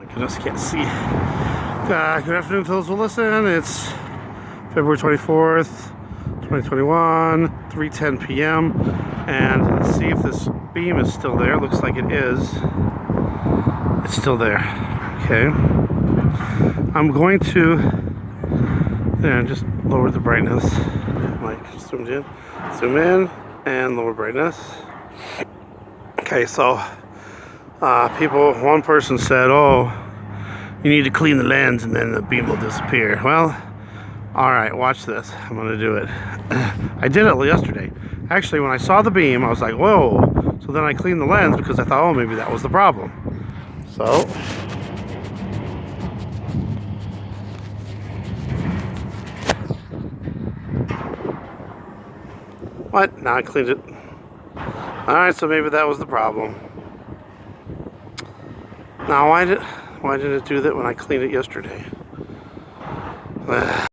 I just can't see. Good afternoon to those who listen. It's February 24th, 2021, 3:10 p.m. And let's see if this beam is still there. Looks like it is. It's still there. Okay. I'm going to just lower the brightness. Like zoomed in, zoom in, and lower brightness. Okay, so one person said, "Oh, you need to clean the lens and then the beam will disappear." Well, all right, watch this. I'm gonna do it. I did it yesterday. Actually, when I saw the beam, I was like, "Whoa!" So then I cleaned the lens because I thought, "Oh, maybe that was the problem." So. What? Now I cleaned it. Alright, so maybe that was the problem. Now why did it do that when I cleaned it yesterday?